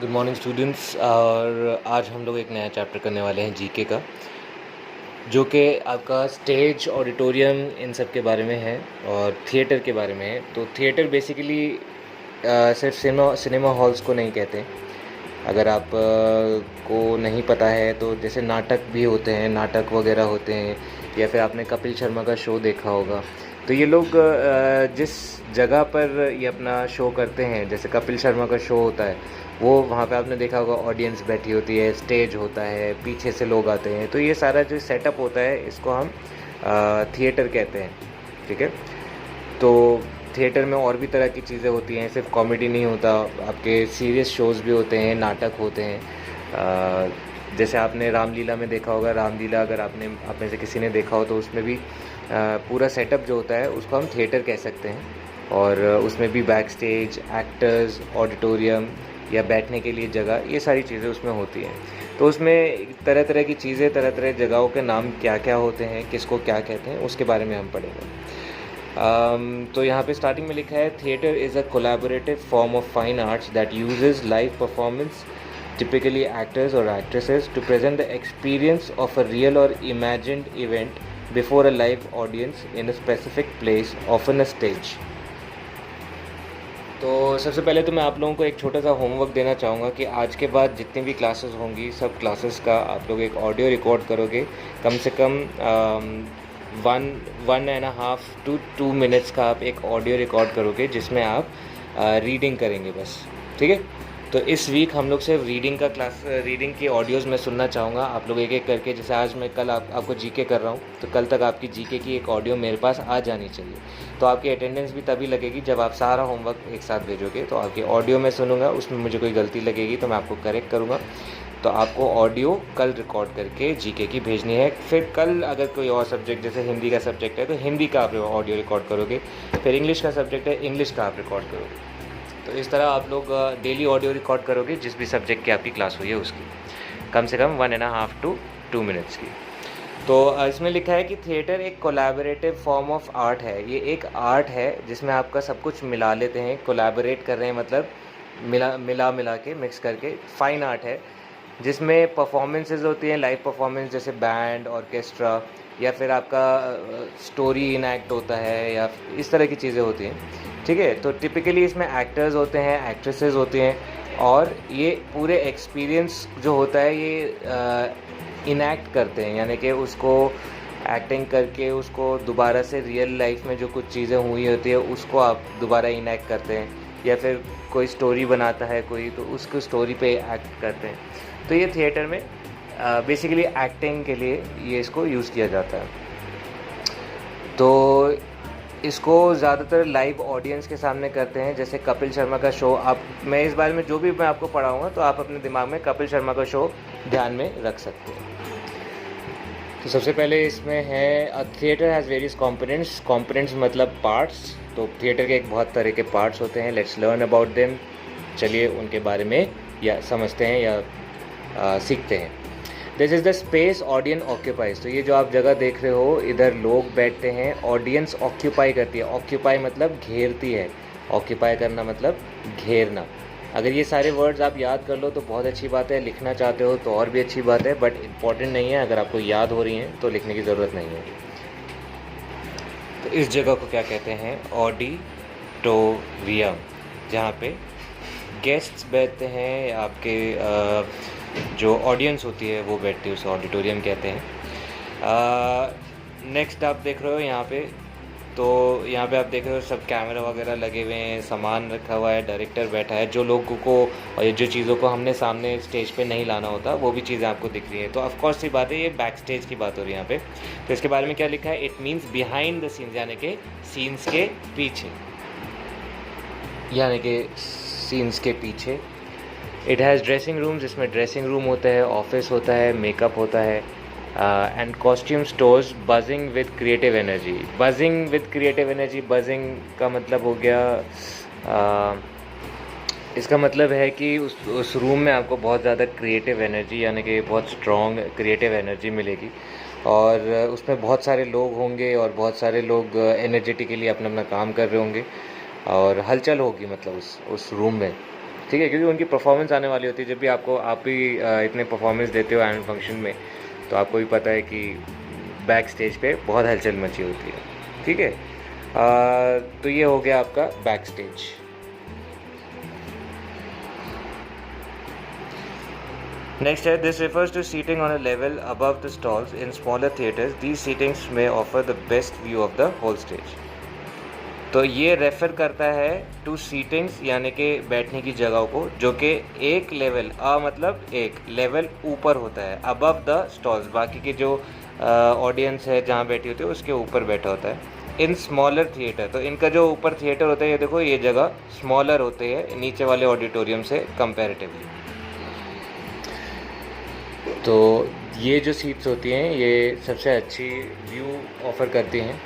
Good morning students. और आज हम लोग एक नया चैप्टर करने वाले हैं जीके का, जो कि आपका स्टेज, ऑडिटोरियम, इन सब के बारे में है और थिएटर के बारे में है। तो थिएटर बेसिकली सिर्फ सिनेमा हॉल्स को नहीं कहते। अगर आप को नहीं पता है तो जैसे नाटक भी होते हैं, नाटक वगैरह होते हैं, या फिर आपने कपिल शर्मा का शो देखा होगा। तो ये लोग जिस जगह पर ये अपना शो करते हैं, जैसे कपिल शर्मा का शो होता है, वो वहाँ पे आपने देखा होगा ऑडियंस बैठी होती है, स्टेज होता है, पीछे से लोग आते हैं। तो ये सारा जो सेटअप होता है इसको हम थिएटर कहते हैं। ठीक है। तो थिएटर में और भी तरह की चीज़ें होती हैं, सिर्फ कॉमेडी नहीं होता, आपके सीरियस शोज़ भी होते हैं, नाटक होते हैं। जैसे आपने रामलीला में देखा होगा, रामलीला अगर आप में से किसी ने देखा हो तो उसमें भी पूरा सेटअप जो होता है उसको हम थिएटर कह सकते हैं। और उसमें भी बैक स्टेज, एक्टर्स, ऑडिटोरियम या बैठने के लिए जगह, ये सारी चीज़ें उसमें होती हैं। तो उसमें तरह तरह की चीज़ें, तरह तरह जगहों के नाम क्या क्या होते हैं, किसको क्या कहते हैं, उसके बारे में हम पढ़ेंगे। तो यहाँ पे स्टार्टिंग में लिखा है, theatre is a collaborative form of fine arts that uses live performance, typically actors or actresses, to present the experience of a real or imagined event before a live audience in a specific place, often a stage. तो सबसे पहले तो मैं आप लोगों को एक छोटा सा होमवर्क देना चाहूँगा कि आज के बाद जितनी भी क्लासेस होंगी, सब क्लासेस का आप लोग एक ऑडियो रिकॉर्ड करोगे, कम से कम 1.5 to 2 मिनट्स का आप एक ऑडियो रिकॉर्ड करोगे, जिसमें आप रीडिंग करेंगे बस। ठीक है। तो इस वीक हम लोग सिर्फ रीडिंग की ऑडियोज़ मैं सुनना चाहूँगा। आप लोग एक एक करके, जैसे आज मैं कल आपको जीके कर रहा हूँ, तो कल तक आपकी जीके की एक ऑडियो मेरे पास आ जानी चाहिए। तो आपकी अटेंडेंस भी तभी लगेगी जब आप सारा होमवर्क एक साथ भेजोगे। तो आपकी ऑडियो मैं सुनूंगा, उसमें मुझे कोई गलती लगेगी तो मैं आपको करेक्ट करूँगा। तो आपको ऑडियो कल रिकॉर्ड करके जीके की भेजनी है। फिर कल अगर कोई और सब्जेक्ट, जैसे हिंदी का सब्जेक्ट है तो हिंदी का आप ऑडियो रिकॉर्ड करोगे। फिर इंग्लिश का सब्जेक्ट है, इंग्लिश का आप रिकॉर्ड करोगे। तो इस तरह आप लोग डेली ऑडियो रिकॉर्ड करोगे जिस भी सब्जेक्ट की आपकी क्लास हुई है उसकी, कम से कम 1.5 to 2 मिनट्स की। तो इसमें लिखा है कि थिएटर एक कोलैबोरेटिव फॉर्म ऑफ आर्ट है। ये एक आर्ट है जिसमें आपका सब कुछ मिला लेते हैं, कोलैबोरेट कर रहे हैं, मतलब मिला के मिक्स करके फाइन आर्ट है, जिसमें परफॉर्मेंसेज होती हैं, लाइव परफॉर्मेंस, जैसे बैंड, ऑर्केस्ट्रा, या फिर आपका स्टोरी इनैक्ट होता है, या इस तरह की चीज़ें होती हैं। ठीक है। तो टिपिकली इसमें एक्टर्स होते हैं, एक्ट्रेसेस होती हैं, और ये पूरे एक्सपीरियंस जो होता है ये इनैक्ट करते हैं, यानी कि उसको एक्टिंग करके उसको दोबारा से रियल लाइफ में जो कुछ चीज़ें हुई होती है उसको आप दोबारा इनैक्ट करते हैं, या फिर कोई स्टोरी बनाता है कोई, तो उसको स्टोरी पे एक्ट करते हैं। तो ये थिएटर में बेसिकली एक्टिंग के लिए ये इसको यूज़ किया जाता है। तो इसको ज़्यादातर लाइव ऑडियंस के सामने करते हैं, जैसे कपिल शर्मा का शो। मैं इस बारे में जो भी मैं आपको पढ़ाऊँगा तो आप अपने दिमाग में कपिल शर्मा का शो ध्यान में रख सकते हैं। तो सबसे पहले इसमें है, अ थिएटर हैज़ वेरियस कंपोनेंट्स मतलब पार्ट्स। तो थिएटर के एक बहुत तरह के पार्ट्स होते हैं। Let's learn about them. चलिए उनके बारे में या समझते हैं या सीखते हैं। This is the space audience occupies. तो ये जो आप जगह देख रहे हो, इधर लोग बैठते हैं, ऑडियंस ऑक्यूपाई करती है। ऑक्यूपाई मतलब घेरती है, ऑक्यूपाई करना मतलब घेरना। अगर ये सारे वर्ड्स आप याद कर लो तो बहुत अच्छी बात है, लिखना चाहते हो तो और भी अच्छी बात है, बट इम्पॉर्टेंट नहीं है। अगर आपको याद हो रही हैं तो लिखने की ज़रूरत नहीं है। तो इस जगह को क्या कहते हैं? ऑडिटोरियम, जहाँ पे गेस्ट्स बैठते हैं, आपके जो ऑडियंस होती है वो बैठती है, उसे ऑडिटोरियम कहते हैं। नेक्स्ट आप देख रहे हो यहाँ पे, तो यहाँ पे आप देख रहे हो सब कैमरा वगैरह लगे हुए हैं, सामान रखा हुआ है, डायरेक्टर बैठा है। जो लोगों को और जो चीज़ों को हमने सामने स्टेज पे नहीं लाना होता वो भी चीज़ें आपको दिख रही हैं। तो ऑफकोर्स सी बात है, ये बैक स्टेज की बात हो रही है यहाँ पे। तो इसके बारे में क्या लिखा है? It means behind the scenes, यानी कि सीन्स के पीछे, यानी कि सीन्स के पीछे। इट हैज़ ड्रेसिंग रूम्स, इसमें ड्रेसिंग रूम होता है, ऑफिस होता है, मेकअप होता है, and costume stores buzzing with creative energy. Buzzing with creative energy, buzzing का मतलब हो गया, इसका मतलब है कि उस रूम में आपको बहुत ज़्यादा क्रिएटिव एनर्जी, यानी कि बहुत स्ट्रॉन्ग क्रिएटिव एनर्जी मिलेगी, और उसमें बहुत सारे लोग होंगे और बहुत सारे लोग एनर्जेटिकली अपना अपना काम कर रहे होंगे, और हलचल होगी मतलब उस रूम में। ठीक है, क्योंकि उनकी परफॉर्मेंस आने वाली होती है। जब भी आप भी इतने परफॉर्मेंस देते हो एनुअल फंक्शन में, तो आपको भी पता है कि बैक स्टेज पे बहुत हलचल मची होती है। ठीक है, तो ये हो गया आपका बैक स्टेज। नेक्स्ट है, this refers to seating on a level above the stalls in smaller theatres. These seatings may offer the best view of the whole stage. तो ये रेफ़र करता है टू सीटिंग्स, यानी कि बैठने की जगहों को, जो कि एक लेवल मतलब एक लेवल ऊपर होता है, अबव द स्टॉल्स, बाकी के जो ऑडियंस है जहाँ बैठी होती है उसके ऊपर बैठा होता है। इन स्मॉलर थिएटर, तो इनका जो ऊपर थिएटर होता है, ये देखो ये जगह स्मॉलर होते हैं नीचे वाले ऑडिटोरियम से कंपैरेटिवली। तो ये जो सीट्स होती हैं ये सबसे अच्छी व्यू ऑफ़र करती हैं,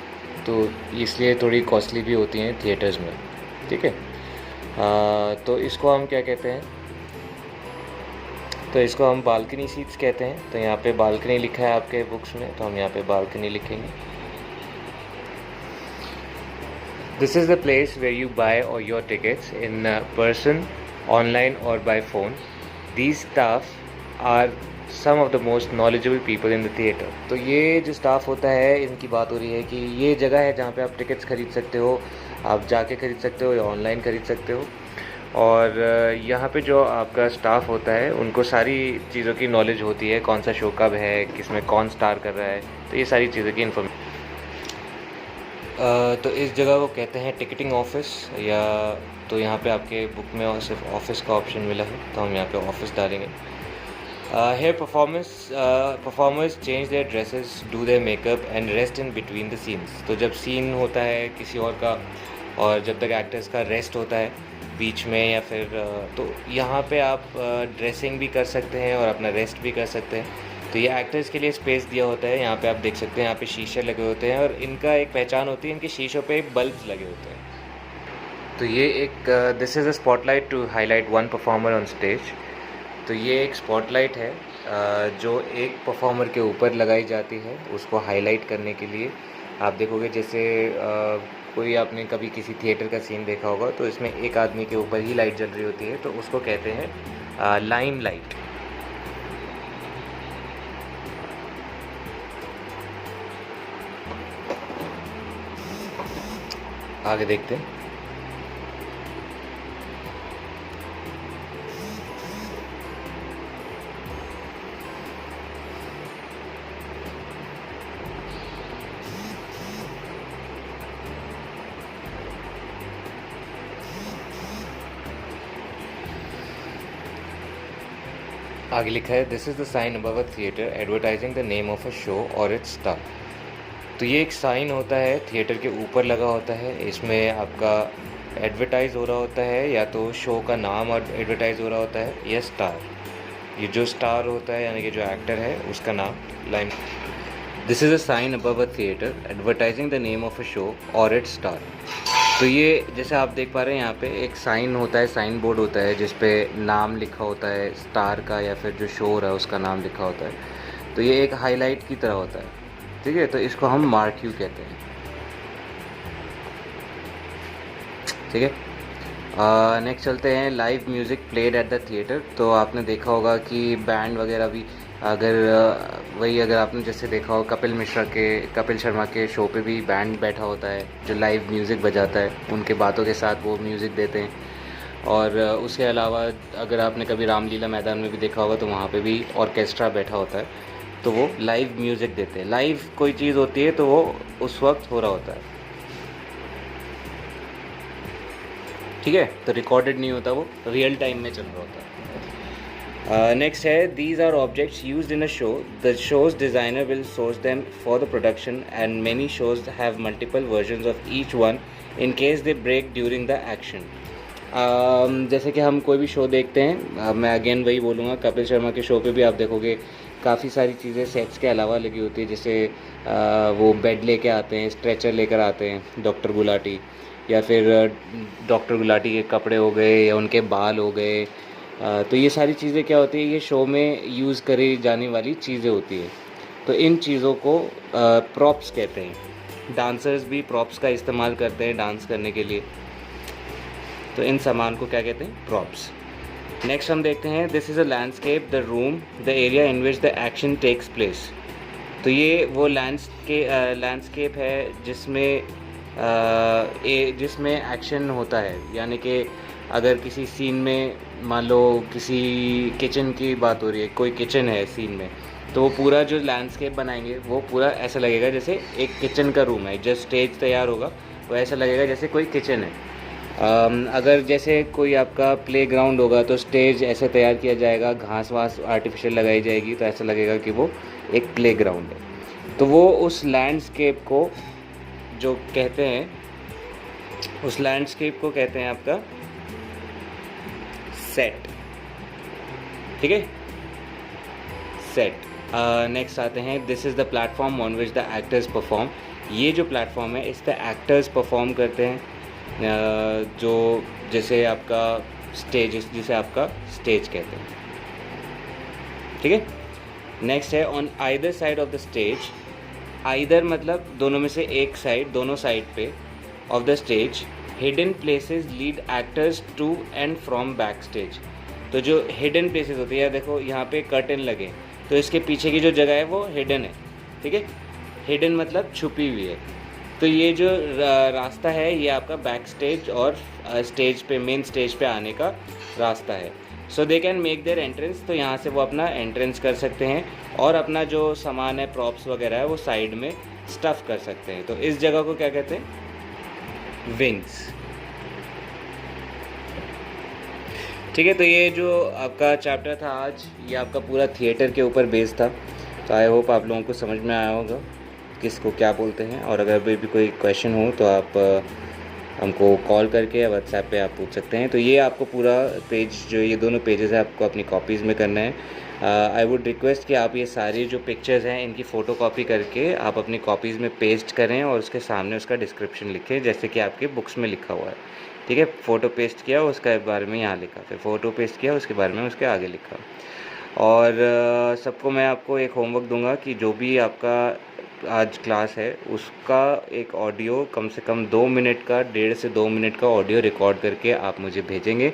तो इसलिए थोड़ी कॉस्टली भी होती हैं थिएटर्स में। ठीक है, तो इसको हम क्या कहते हैं, तो इसको हम बालकनी सीट्स कहते हैं। तो यहाँ पे बालकनी लिखा है आपके बुक्स में, तो हम यहाँ पे बालकनी लिखेंगे। This is the place where you buy or your tickets in person, online or by phone. These staff are some of the most knowledgeable people in the theatre. तो ये जो स्टाफ होता है, इनकी बात हो रही है कि ये जगह है जहाँ पे आप टिकट्स खरीद सकते हो, आप जाके खरीद सकते हो या ऑनलाइन खरीद सकते हो। और यहाँ पे जो आपका स्टाफ होता है उनको सारी चीज़ों की नॉलेज होती है, कौन सा शो कब है, किसमें कौन स्टार कर रहा है, तो ये सारी चीज़ों की इन्फॉर्मेशन। तो इस जगह को कहते हैं टिकटिंग ऑफिस, या तो यहाँ पे आपके बुक में सिर्फ ऑफिस का ऑप्शन मिला है, तो हम यहाँ पे ऑफिस डालेंगे। Here performers change their dresses, do their makeup and rest in between the scenes. तो जब सीन होता है किसी और का, और जब तक एक्टर्स का रेस्ट होता है बीच में या फिर तो यहाँ पे आप ड्रेसिंग भी कर सकते हैं और अपना रेस्ट भी कर सकते हैं। तो ये एक्टर्स के लिए स्पेस दिया होता है। यहाँ पे आप देख सकते हैं, यहाँ पे शीशे लगे होते हैं और इनका एक पहचान होती है, इनके शीशों पे बल्ब्स लगे होते हैं। तो ये एक this is a spotlight to highlight one performer on stage. तो ये एक स्पॉटलाइट है जो एक परफॉर्मर के ऊपर लगाई जाती है उसको हाईलाइट करने के लिए। आप देखोगे जैसे कोई आपने कभी किसी थिएटर का सीन देखा होगा, तो इसमें एक आदमी के ऊपर ही लाइट जल रही होती है, तो उसको कहते हैं लाइम लाइट। आगे देखते हैं। आगे लिखा है, this is the sign above a theatre advertising the name of a show और इट्स स्टार। तो ये एक साइन होता है थिएटर के ऊपर लगा होता है, इसमें आपका एडवर्टाइज़ हो रहा होता है, या तो शो का नाम एडवर्टाइज़ हो रहा होता है या स्टार। ये जो स्टार होता है यानी कि जो एक्टर है उसका नाम लाइन। This is a sign above a theatre advertising the name of a show और इट्स स्टार। तो ये जैसे आप देख पा रहे हैं यहाँ पे एक साइन होता है, साइन बोर्ड होता है जिस पे नाम लिखा होता है स्टार का, या फिर जो शो हो रहा है उसका नाम लिखा होता है। तो ये एक हाईलाइट की तरह होता है। ठीक है, तो इसको हम मार्क्यू कहते हैं। ठीक है, नेक्स्ट चलते हैं, live music played at the theatre. तो आपने देखा होगा कि बैंड वगैरह भी, अगर आपने जैसे देखा हो कपिल शर्मा के शो पे भी बैंड बैठा होता है जो लाइव म्यूज़िक बजाता है, उनके बातों के साथ वो म्यूज़िक देते हैं। और उसके अलावा अगर आपने कभी रामलीला मैदान में भी देखा होगा तो वहाँ पे भी ऑर्केस्ट्रा बैठा होता है, तो वो लाइव म्यूज़िक देते हैं। लाइव कोई चीज़ होती है तो वो उस वक्त हो रहा होता है। ठीक है, तो रिकॉर्डेड नहीं होता, वो रियल टाइम में चल रहा होता है। नेक्स्ट है, these are objects used in a show, the show's designer will source them for the production and many shows have multiple versions of each one in case they break during the action. जैसे कि हम कोई भी show देखते हैं, मैं again वही बोलूँगा, कपिल शर्मा के शो पे भी आप देखोगे काफ़ी सारी चीज़ें सेट्स के अलावा लगी होती है। जैसे वो बेड लेके आते हैं, स्ट्रेचर लेकर आते हैं डॉक्टर गुलाटी, या फिर डॉक्टर गुलाटी के कपड़े हो गए या उनके बाल हो गए। तो ये सारी चीज़ें क्या होती है, ये शो में यूज़ करी जाने वाली चीज़ें होती है। तो इन चीज़ों को प्रॉप्स कहते हैं। डांसर्स भी प्रॉप्स का इस्तेमाल करते हैं डांस करने के लिए। तो इन सामान को क्या कहते हैं, प्रॉप्स। नेक्स्ट हम देखते हैं, this is a landscape the room the area in which the action takes place. तो ये वो लैंडस्केप है जिसमें एक्शन होता है, यानी कि अगर किसी सीन में मान लो किसी किचन की बात हो रही है, कोई किचन है सीन में, तो वो पूरा जो लैंडस्केप बनाएंगे वो पूरा ऐसा लगेगा जैसे एक किचन का रूम है। जब स्टेज तैयार होगा वो ऐसा लगेगा जैसे कोई किचन है। अगर जैसे कोई आपका प्लेग्राउंड होगा तो स्टेज ऐसे तैयार किया जाएगा, घास वास आर्टिफिशियल लगाई जाएगी, तो ऐसा लगेगा कि वो एक प्लेग्राउंड है। तो वो उस लैंडस्केप को जो कहते हैं, उस लैंडस्केप को कहते हैं आपका सेट। ठीक है, सेट। नेक्स्ट आते हैं, this is the platform on which the actors perform. ये जो प्लेटफॉर्म है इस पर एक्टर्स परफॉर्म करते हैं, जो जैसे आपका स्टेज, जिसे आपका स्टेज कहते हैं। ठीक है, नेक्स्ट है, on either side of the stage. Either मतलब दोनों में से एक साइड, दोनों साइड पे of the stage, hidden places lead actors to and from backstage. तो जो हिडन प्लेसेस होती है, देखो यहाँ पे कर्टन लगे, तो इसके पीछे की जो जगह है वो हिडन है। ठीक है, हिडन मतलब छुपी हुई है। तो ये जो रास्ता है ये आपका बैक स्टेज और स्टेज पे, मेन स्टेज पे आने का रास्ता है। So they can make their entrance. तो यहाँ से वो अपना एंट्रेंस कर सकते हैं और अपना जो सामान है, प्रॉप्स वगैरह है, वो साइड में स्टफ़ कर सकते हैं। तो इस जगह को क्या कहते हैं? विंग्स। ठीक है, तो ये जो आपका चैप्टर था आज, ये आपका पूरा थिएटर के ऊपर बेस्ड था। तो आई होप आप लोगों को समझ में आया होगा किसको क्या बोलते हैं। और अगर भी कोई क्वेश्चन हो तो आप हमको कॉल करके या व्हाट्सएप पे आप पूछ सकते हैं। तो ये आपको पूरा पेज, जो ये दोनों पेजेस है, आपको अपनी कॉपीज़ में करना है। आई वुड रिक्वेस्ट कि आप ये सारी जो पिक्चर्स हैं इनकी फ़ोटो कॉपी करके आप अपनी कॉपीज़ में पेस्ट करें और उसके सामने उसका डिस्क्रिप्शन लिखें, जैसे कि आपके बुक्स में लिखा हुआ है। ठीक है, फ़ोटो पेस्ट किया, उसके बारे में यहाँ लिखा, फिर फ़ोटो पेस्ट किया, उसके बारे में उसके आगे लिखा। और सबको मैं आपको एक होमवर्क दूंगा कि जो भी आपका आज क्लास है उसका एक ऑडियो कम से कम 2 मिनट का, 1.5 से 2 मिनट का ऑडियो रिकॉर्ड करके आप मुझे भेजेंगे।